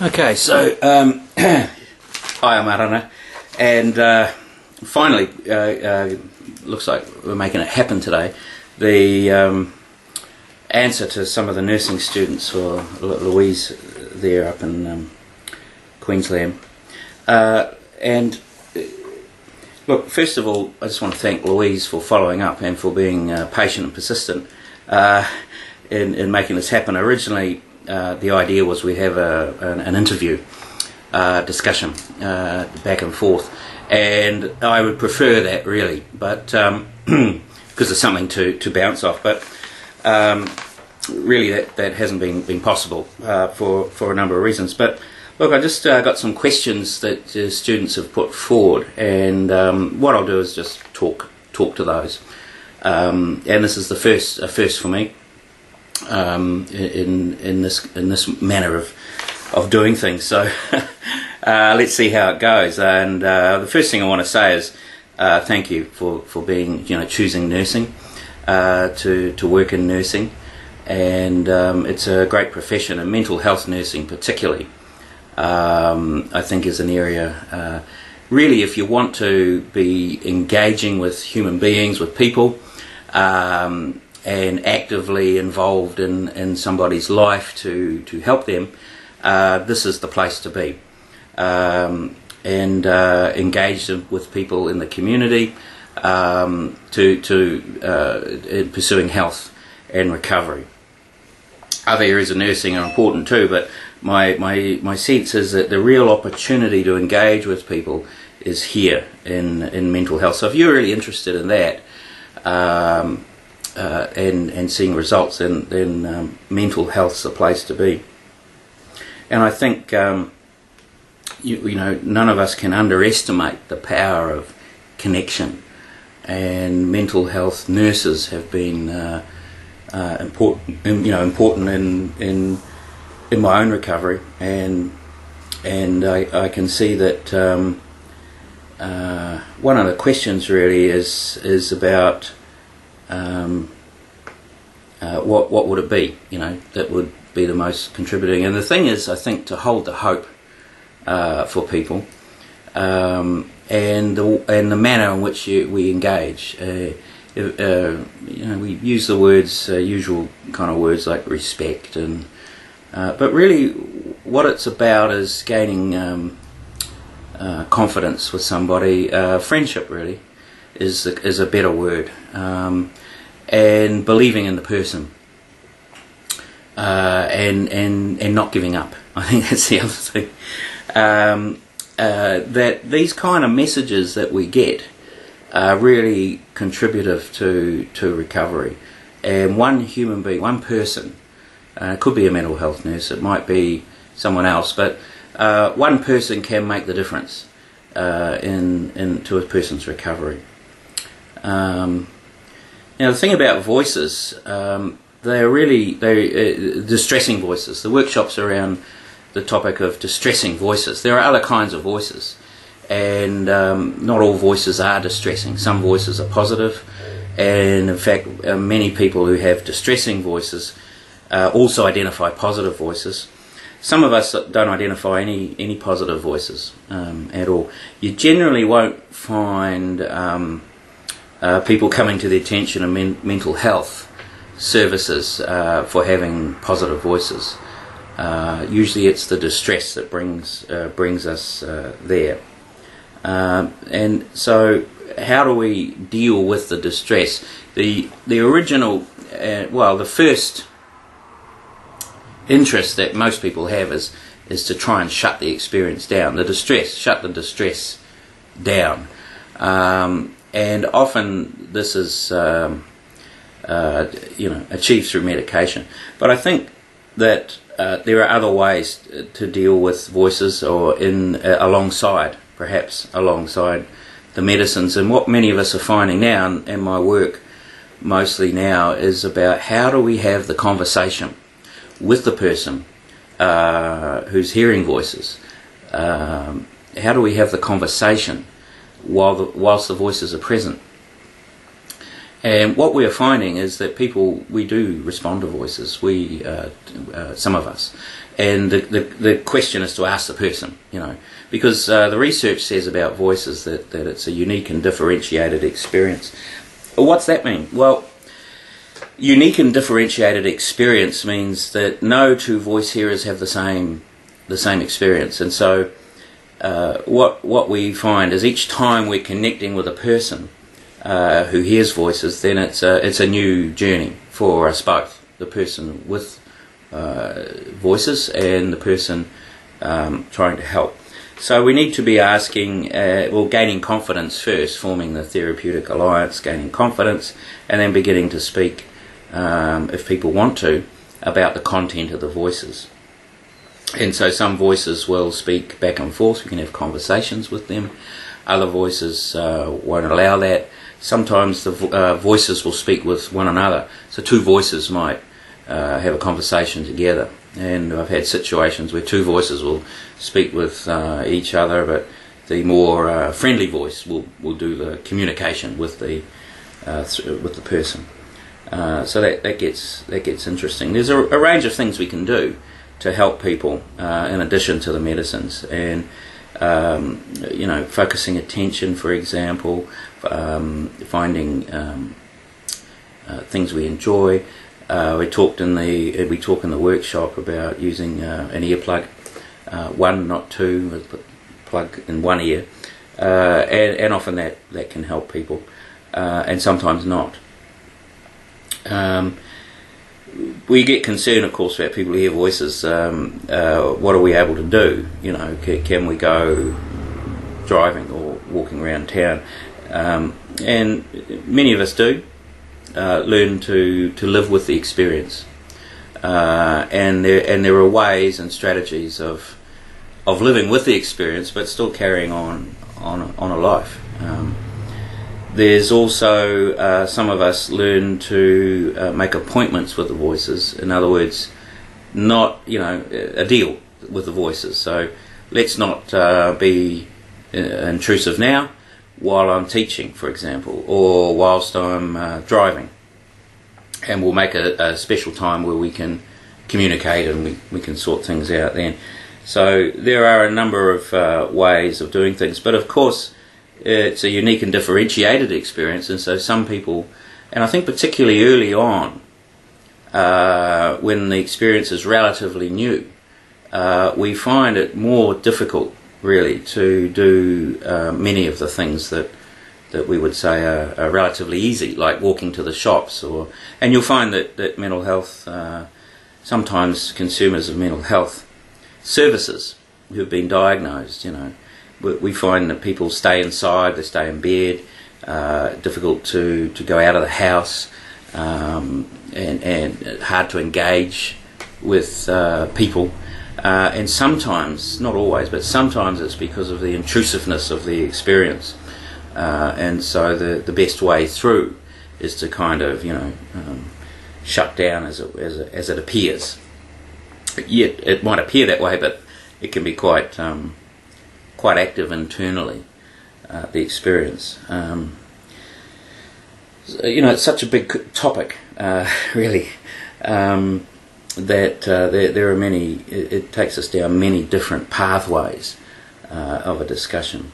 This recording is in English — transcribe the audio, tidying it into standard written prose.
Okay, so hi, I'm Arana, and finally, looks like we're making it happen today. The answer to some of the nursing students for Louise there up in Queensland. And look, first of all, I just want to thank Louise for following up and for being patient and persistent in making this happen. Originally, the idea was we have an interview discussion back and forth, and I would prefer that really, but because there's something to bounce off. But really, that hasn't been possible for a number of reasons. But look, I just got some questions that the students have put forward, and what I'll do is just talk to those. And this is the first for me. In this manner of doing things, so let's see how it goes. And the first thing I want to say is thank you for being, choosing nursing to work in nursing, and it's a great profession, and mental health nursing particularly I think is an area really, if you want to be engaging with human beings, with people, and actively involved in somebody's life to help them, this is the place to be. And engage with people in the community in pursuing health and recovery. Other areas of nursing are important too, but my sense is that the real opportunity to engage with people is here in mental health. So if you're really interested in that, and seeing results, then mental health's the place to be. And I think none of us can underestimate the power of connection, and mental health nurses have been important in my own recovery, and I can see that one of the questions really is about what would it be, that would be the most contributing. And the thing is, I think, to hold the hope for people, and the manner in which we engage. We use the words, usual kind of words like respect, but really what it's about is gaining confidence with somebody. Friendship really is a better word. And believing in the person, and not giving up. I think that's the other thing. That these kind of messages that we get are really contributive to recovery. And one human being, one person, it could be a mental health nurse, it might be someone else, but one person can make the difference to a person's recovery. Now, the thing about voices, they're distressing voices. The workshop's around the topic of distressing voices. There are other kinds of voices, and not all voices are distressing. Some voices are positive, and in fact, many people who have distressing voices also identify positive voices. Some of us don't identify any positive voices at all. You generally won't find people coming to the attention of mental health services for having positive voices. Usually it's the distress that brings us there. And so how do we deal with the distress? The original, the first interest that most people have is to try and shut the experience down, shut the distress down. And often this is, achieved through medication. But I think that there are other ways to deal with voices, or alongside the medicines. And what many of us are finding now, and my work mostly now, is about how do we have the conversation with the person who's hearing voices. How do we have the conversation whilst the voices are present? And what we are finding is that we do respond to voices, some of us. And the question is to ask the person, because the research says about voices that it's a unique and differentiated experience. What's that mean? Well, unique and differentiated experience means that no two voice hearers have the same experience. And so what we find is each time we're connecting with a person who hears voices, then it's a new journey for us both, the person with voices and the person trying to help. So we need to be asking, gaining confidence first, forming the therapeutic alliance, gaining confidence, and then beginning to speak, if people want to, about the content of the voices. And so some voices will speak back and forth, we can have conversations with them. Other voices won't allow that. Sometimes the voices will speak with one another. So two voices might have a conversation together. And I've had situations where two voices will speak with each other, but the more friendly voice will do the communication with the person. So that gets interesting. There's a range of things we can do to help people in addition to the medicines, and focusing attention, for example, finding things we enjoy. We talk in the workshop about using an earplug, one, not two, but plug in one ear, and often that can help people, and sometimes not. We get concerned, of course, about people who hear voices. What are we able to do? Can we go driving or walking around town? And many of us do learn to live with the experience. And there are ways and strategies of living with the experience, but still carrying on a life. There's also some of us learn to make appointments with the voices. In other words, not a deal with the voices. So let's not be intrusive now while I'm teaching, for example, or whilst I'm driving. And we'll make a special time where we can communicate and we can sort things out then. So there are a number of ways of doing things, but of course it's a unique and differentiated experience, and so some people, and I think particularly early on, when the experience is relatively new, we find it more difficult really to do many of the things that we would say are relatively easy, like walking to the shops, and you'll find that mental health, sometimes consumers of mental health services who've been diagnosed, we find that people stay inside, they stay in bed, difficult to go out of the house, and hard to engage with people. And sometimes, not always, but sometimes it's because of the intrusiveness of the experience. And so the best way through is to kind of, shut down as it appears. Yet it might appear that way, but it can be quite active internally, the experience. It's such a big topic, really, that there are many. It takes us down many different pathways of a discussion.